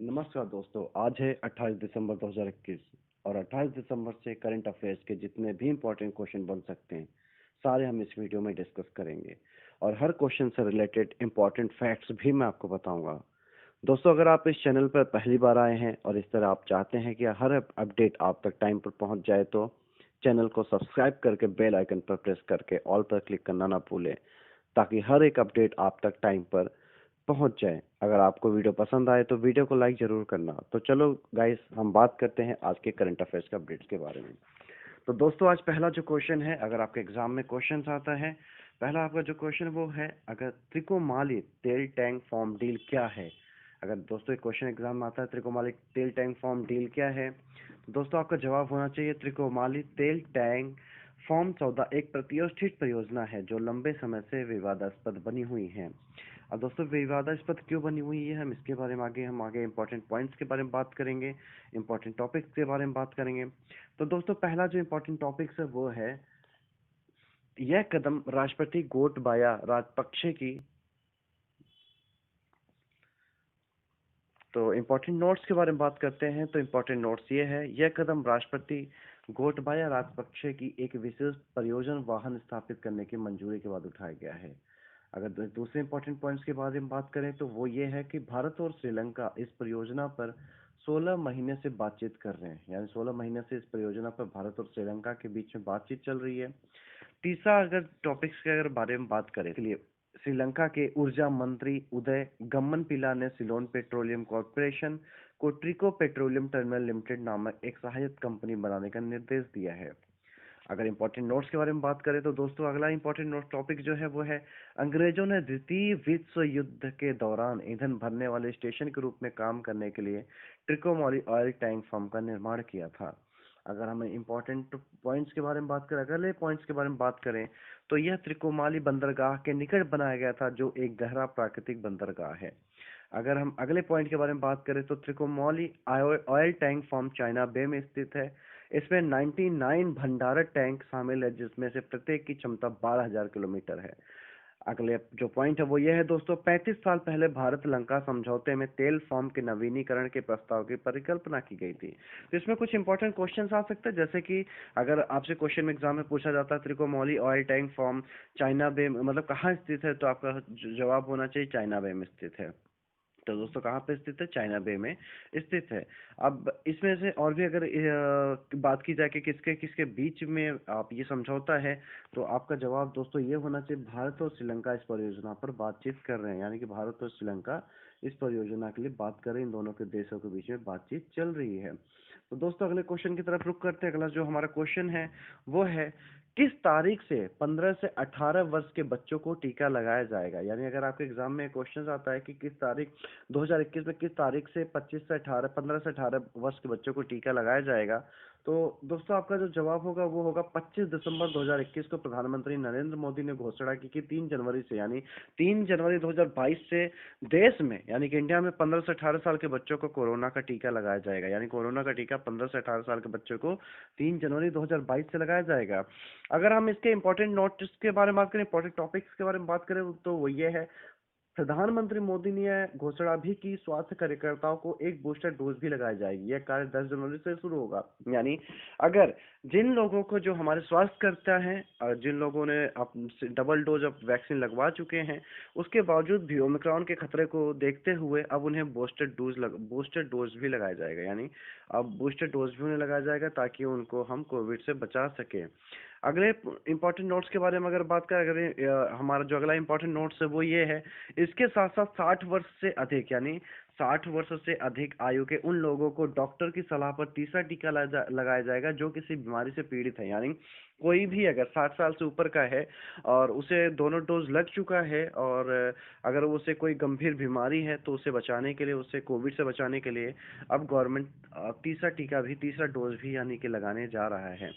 नमस्कार दोस्तों। आज है 28 दिसंबर 2021 और 28 दिसंबर से करंट अफेयर्स के जितने भी इम्पोर्टेंट क्वेश्चन बन सकते हैं सारे हम इस वीडियो में डिस्कस करेंगे और हर क्वेश्चन से रिलेटेड इम्पोर्टेंट फैक्ट्स भी मैं आपको बताऊंगा। दोस्तों, अगर आप इस चैनल पर पहली बार आए हैं और इस तरह आप चाहते हैं कि हर अपडेट आप तक टाइम पर पहुंच जाए तो चैनल को सब्सक्राइब करके बेल आइकन पर प्रेस करके ऑल पर क्लिक करना ना भूलें, ताकि हर एक अपडेट आप तक टाइम पर पहुंच जाए। अगर आपको वीडियो पसंद आए तो वीडियो को लाइक जरूर करना। तो चलो गाइस, हम बात करते हैं आज के करंट अफेयर्स के अपडेट्स के बारे में। तो दोस्तों, आज पहला जो क्वेश्चन है, अगर आपके एग्जाम में क्वेश्चन आता है, पहला आपका जो क्वेश्चन वो है, अगर त्रिकोमाली तेल टैंक फॉर्म डील क्या है। अगर दोस्तों एक क्वेश्चन एग्जाम में आता है त्रिकोमाली तेल टैंक फॉर्म डील क्या है, तो दोस्तों आपका जवाब होना चाहिए त्रिकोमाली तेल टैंक फॉर्म 14 एक प्रतिष्ठित परियोजना है जो लंबे समय से विवादास्पद बनी हुई है। अब दोस्तों, विवादास्पद क्यों बनी हुई है, हम इसके बारे में आगे इंपॉर्टेंट पॉइंट्स के बारे में बात करेंगे, इंपॉर्टेंट टॉपिक्स के बारे में बात करेंगे। तो दोस्तों, पहला जो इंपॉर्टेंट टॉपिक्स है वो है, यह कदम राष्ट्रपति गोटबाया राजपक्षे की। तो इम्पोर्टेंट नोट्स के बारे में बात करते हैं। तो इम्पोर्टेंट नोट्स ये है, यह कदम राष्ट्रपति गोटबाया राजपक्षे की एक विशेष परियोजना वाहन स्थापित करने की मंजूरी के बाद उठाया गया है। अगर दूसरे इंपॉर्टेंट पॉइंट्स के बारे में बात करें तो वो ये है कि भारत और श्रीलंका इस परियोजना पर 16 महीने से बातचीत कर रहे हैं, यानी 16 महीने से इस परियोजना पर भारत और श्रीलंका के बीच में बातचीत चल रही है। तीसरा, अगर टॉपिक्स के अगर बारे में बात करें के लिए, श्रीलंका के ऊर्जा मंत्री उदय गम्मनपिला ने सिलोन पेट्रोलियम कॉर्पोरेशन को ट्रिको पेट्रोलियम टर्मिनल लिमिटेड नामक एक सहायक कंपनी बनाने का निर्देश दिया है। अगर इंपॉर्टेंट नोट्स के बारे में बात करें तो दोस्तों, अगला इंपॉर्टेंट नोट टॉपिक जो है वो है, अंग्रेजों ने द्वितीय विश्व युद्ध के दौरान ईंधन भरने वाले स्टेशन के रूप में काम करने के लिए ट्रिकोमोली ऑयल टैंक फार्म का निर्माण किया था। अगर हम इंपॉर्टेंट पॉइंट्स के बारे में बात करें, अगले पॉइंट्स के बारे में बात करें, तो यह त्रिकोमाली बंदरगाह के निकट बनाया गया था, जो एक गहरा प्राकृतिक बंदरगाह है। अगर हम अगले पॉइंट के बारे में बात करें तो Trincomalee oil tank farm China बे में स्थित है। इसमें 99 भंडारण टैंक शामिल है, जिसमें से प्रत्येक की क्षमता 12,000 किलोमीटर है। अगले जो पॉइंट है वो ये है दोस्तों, 35 साल पहले भारत लंका समझौते में तेल फार्म के नवीनीकरण के प्रस्ताव की परिकल्पना की गई थी। तो इसमें कुछ इंपॉर्टेंट क्वेश्चंस आ सकते हैं, जैसे कि अगर आपसे क्वेश्चन में एग्जाम में पूछा जाता है त्रिकोमोली ऑयल टैंक फार्म चाइना बे मतलब कहाँ स्थित है, तो आपका जवाब होना चाहिए चाइना बे में स्थित है। तो दोस्तों, कहाँ पे स्थित है, चाइना बे में स्थित है। अब इसमें से और भी अगर बात की जाए कि किसके किसके बीच में आप ये समझौता है, तो आपका जवाब दोस्तों ये होना चाहिए, भारत और श्रीलंका इस परियोजना पर बातचीत कर रहे हैं, यानी कि भारत और श्रीलंका इस परियोजना के लिए बात कर रहे हैं, इन दोनों के देशों के बीच में बातचीत चल रही है। तो दोस्तों, अगले क्वेश्चन की तरफ रुक करते हैं। अगला जो हमारा क्वेश्चन है वो है, किस तारीख से 15 से 18 वर्ष के बच्चों को टीका लगाया जाएगा। यानी अगर आपके एग्जाम में क्वेश्चन आता है कि किस तारीख 2021 में किस तारीख से 25 से 18 15 से 18 वर्ष के बच्चों को टीका लगाया जाएगा, तो दोस्तों आपका जो जवाब होगा वो होगा 25 दिसंबर 2021 को प्रधानमंत्री नरेंद्र मोदी ने घोषणा की कि 3 जनवरी से, यानी 3 जनवरी 2022 से देश में, यानी कि इंडिया में 15 से 18 साल के बच्चों को कोरोना का टीका लगाया जाएगा। यानी कोरोना का टीका 15 से 18 साल के बच्चों को 3 जनवरी 2022 से लगाया जाएगा। अगर हम इसके इंपॉर्टेंट नोट्स के बारे में बात करें, इंपॉर्टेंट टॉपिक्स के बारे में बात करें, तो वो ये है, प्रधानमंत्री मोदी ने यह घोषणा भी की, स्वास्थ्य कार्यकर्ताओं को एक बूस्टर डोज भी लगाई जाएगी। यह कार्य 10 जनवरी से शुरू होगा। यानी अगर जिन लोगों को, जो हमारे स्वास्थ्य करता है और जिन लोगों ने डबल डोज ऑफ वैक्सीन लगवा चुके हैं, उसके बावजूद भी ओमिक्रॉन के खतरे को देखते हुए अब उन्हें बूस्टर डोज भी लगाया जाएगा। यानी अब बूस्टर डोज भी उन्हें लगाया जाएगा ताकि उनको हम कोविड से बचा सके। अगले इंपॉर्टेंट नोट्स के बारे में अगर बात करें, अगर हमारा जो अगला इंपॉर्टेंट नोट्स है वो ये है, इसके साथ साथ 60 वर्ष से अधिक, यानी 60 वर्ष से अधिक आयु के उन लोगों को डॉक्टर की सलाह पर तीसरा टीका लगाया जाएगा जो किसी बीमारी से पीड़ित है। यानी कोई भी अगर 60 साल से ऊपर का है और उसे दोनों डोज लग चुका है, और अगर उसे कोई गंभीर बीमारी है, तो उसे बचाने के लिए, उसे कोविड से बचाने के लिए अब गवर्नमेंट तीसरा डोज भी यानी कि लगाने जा रहा है।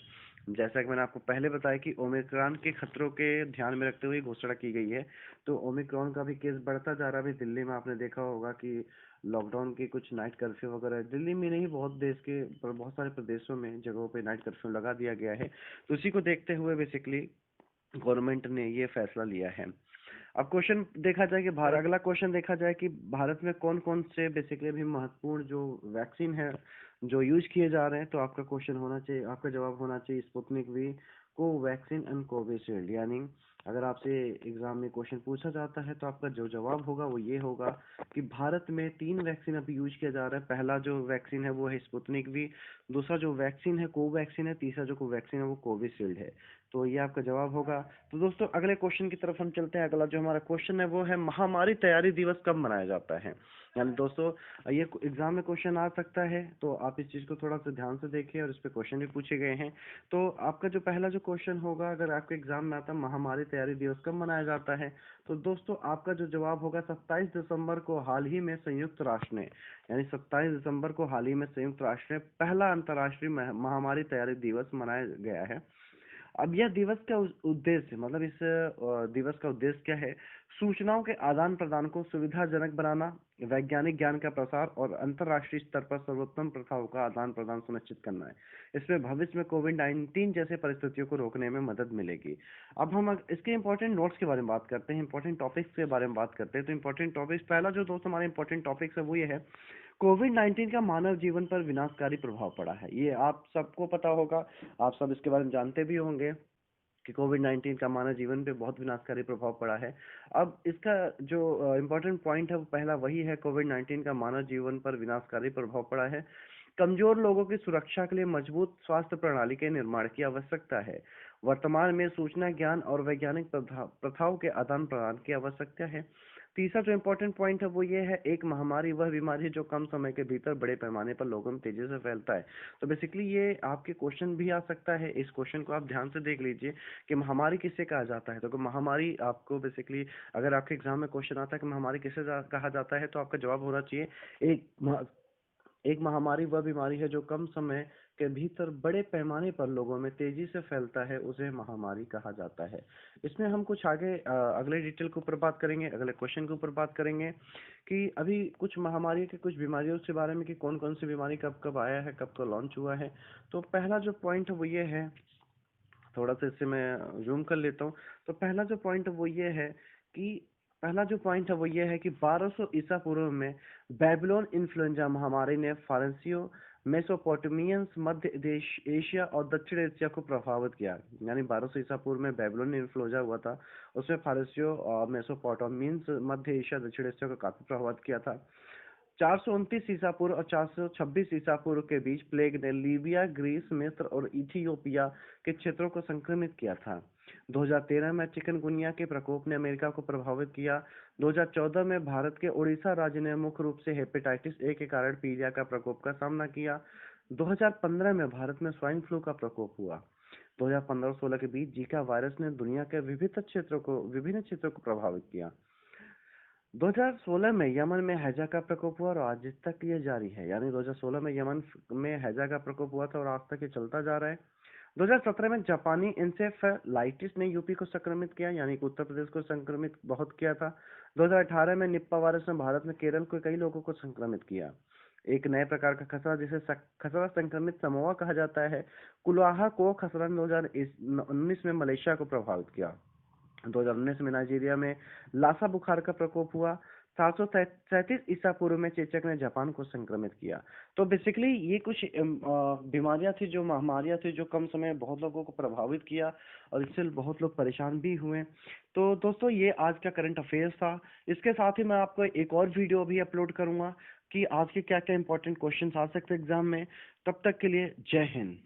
जैसा कि मैंने आपको पहले बताया कि ओमिक्रॉन के खतरों के ध्यान में रखते हुए घोषणा की गई है, तो ओमिक्रॉन का भी केस बढ़ता जा रहा है। अभी दिल्ली में आपने देखा होगा कि लॉकडाउन की कुछ नाइट कर्फ्यू वगैरह, दिल्ली में नहीं, बहुत देश के बहुत सारे प्रदेशों में जगहों पे नाइट कर्फ्यू लगा दिया गया है। तो उसी को देखते हुए बेसिकली गवर्नमेंट ने ये फैसला लिया है। अब क्वेश्चन देखा जाए कि भारत, अगला क्वेश्चन देखा जाए कि भारत में कौन कौन से बेसिकली अभी महत्वपूर्ण जो वैक्सीन है जो यूज किए जा रहे हैं। तो आपका क्वेश्चन होना चाहिए, आपका जवाब होना चाहिए Sputnik V, Covaxin and Covishield. यानी अगर आपसे एग्जाम में क्वेश्चन पूछा जाता है तो आपका जो जवाब होगा वो ये होगा कि भारत में 3 वैक्सीन अभी यूज किया जा रहा है। पहला जो वैक्सीन है वो है स्पुतनिक वी, दूसरा जो वैक्सीन है कोवैक्सीन है, तीसरा जो कोवैक्सीन है वो कोविशील्ड है। तो ये आपका जवाब होगा। तो दोस्तों अगले क्वेश्चन की तरफ हम चलते हैं। अगला जो हमारा क्वेश्चन है वो है महामारी तैयारी दिवस कब मनाया जाता है। यानी दोस्तों ये एग्जाम में क्वेश्चन आ सकता है, तो आप इस चीज को थोड़ा सा ध्यान से देखिए, और इस पे क्वेश्चन भी पूछे गए हैं। तो आपका जो पहला जो क्वेश्चन होगा, अगर आपके एग्जाम में आता है महामारी तैयारी दिवस कब मनाया जाता है, तो दोस्तों आपका जो जवाब होगा 27 दिसंबर को हाल ही में संयुक्त राष्ट्र ने, यानी 27 दिसंबर को हाल ही में संयुक्त राष्ट्र ने पहला अंतर्राष्ट्रीय महामारी तैयारी दिवस मनाया गया है। अब यह दिवस का उद्देश्य, मतलब इस दिवस का उद्देश्य क्या है? सूचनाओं के आदान प्रदान को सुविधाजनक बनाना, वैज्ञानिक ज्ञान का प्रसार और अंतर्राष्ट्रीय स्तर पर सर्वोत्तम प्रथाओं का आदान प्रदान सुनिश्चित करना है। इसमें भविष्य में कोविड-19 जैसे परिस्थितियों को रोकने में मदद मिलेगी। अब हम इसके इंपॉर्टेंट नोट्स के बारे में बात करते हैं, इंपॉर्टेंट टॉपिक्स के बारे में बात करते हैं। तो इंपॉर्टेंट टॉपिक्स, पहला जो दोस्त हमारा इंपॉर्टेंट टॉपिक्स है वो ये है, कोविड-19 का मानव जीवन पर विनाशकारी प्रभाव पड़ा है। ये आप सबको पता होगा, आप सब इसके बारे में जानते भी होंगे कि कोविड-19 का मानव जीवन पे बहुत विनाशकारी प्रभाव पड़ा है। अब इसका जो इम्पोर्टेंट पॉइंट है वो पहला वही है, कोविड-19 का मानव जीवन पर विनाशकारी प्रभाव पड़ा है। कमजोर लोगों की सुरक्षा के लिए मजबूत स्वास्थ्य प्रणाली के निर्माण की आवश्यकता है। वर्तमान में सूचना ज्ञान और वैज्ञानिक प्रथाओं के आदान प्रदान की आवश्यकता है। तीसरा जो इम्पोर्टेंट पॉइंट है वो ये है, एक महामारी वह बीमारी है जो कम समय के भीतर बड़े पैमाने पर लोगों में तेजी से फैलता है। तो बेसिकली ये आपके क्वेश्चन भी आ सकता है, इस क्वेश्चन को आप ध्यान से देख लीजिए कि महामारी किसे कहा जाता है। तो महामारी आपको बेसिकली, अगर आपके एग्जाम में क्वेश्चन आता है कि महामारी किसे कहा जाता है, तो आपका जवाब होना चाहिए एक महामारी वह बीमारी है जो कम समय के भीतर बड़े पैमाने पर लोगों में तेजी से फैलता है, उसे महामारी कहा जाता है। इसमें हम कुछ आगे अगले डिटेल के ऊपर बात करेंगे, अगले क्वेश्चन के ऊपर बात करेंगे कि अभी कुछ महामारी के कुछ बीमारियों के बारे में कि कौन कौन सी बीमारी कब कब आया है, कब कब लॉन्च हुआ है। तो पहला जो पॉइंट है वो ये है, थोड़ा सा इससे मैं जूम कर लेता हूँ। तो पहला जो पॉइंट है वो ये है कि पहला जो पॉइंट है वो ये है कि 1200 ईसा पूर्व में बेबीलोन इन्फ्लुएंजा महामारी ने फारसियों, मेसोपोटामियंस, मध्य देश एशिया और दक्षिण एशिया को प्रभावित किया। यानी 1200 ईसा पूर्व में बेबीलोन इन्फ्लुएंजा हुआ था, उसमें फारसियों और मेसोपोटामियंस, मध्य एशिया, दक्षिण एशिया को काफी प्रभावित किया था। 429 ईसा पूर्व और 426 ईसा पूर्व के बीच प्लेग ने लीबिया, ग्रीस, मिस्र और इथियोपिया के क्षेत्रों को संक्रमित किया था। 2013 में चिकनगुनिया के प्रकोप ने अमेरिका को प्रभावित किया। 2014 में भारत के उड़ीसा राज्य ने मुख्य रूप से हेपेटाइटिस ए के कारण पीलिया का प्रकोप का सामना किया। 2015 में भारत में स्वाइन फ्लू का प्रकोप हुआ। 2015-16 के बीच जीका वायरस ने दुनिया के विभिन्न क्षेत्रों को प्रभावित किया। 2016 में यमन में हैजा का प्रकोप हुआ और आज तक ये जारी है। यानी 2016 में यमन में हैजा का प्रकोप हुआ था और आज तक ये चलता जा रहा है। 2017 में जापानी इंसेफेलाइटिस ने यूपी को संक्रमित किया, यानी कि उत्तर प्रदेश को संक्रमित बहुत किया था। 2018 में निप्पा वायरस ने भारत में केरल के कई लोगों को संक्रमित किया। एक नए प्रकार का खसरा, जिसे खसरा संक्रमित समोआ कहा जाता है, कुलाहा को खसरा ने 2019 में मलेशिया को प्रभावित किया। 2019 में नाइजीरिया में लासा बुखार का प्रकोप हुआ। 737 ईसा पूर्व में चेचक ने जापान को संक्रमित किया। तो बेसिकली ये कुछ बीमारियां थी, जो महामारियां थी, जो कम समय में बहुत लोगों को प्रभावित किया और इससे बहुत लोग परेशान भी हुए। तो दोस्तों ये आज का करंट अफेयर्स था। इसके साथ ही मैं आपको एक और वीडियो भी अपलोड करूंगा कि आज के क्या क्या इंपॉर्टेंट क्वेश्चन आ सकते हैं एग्जाम में। तब तक के लिए जय हिंद।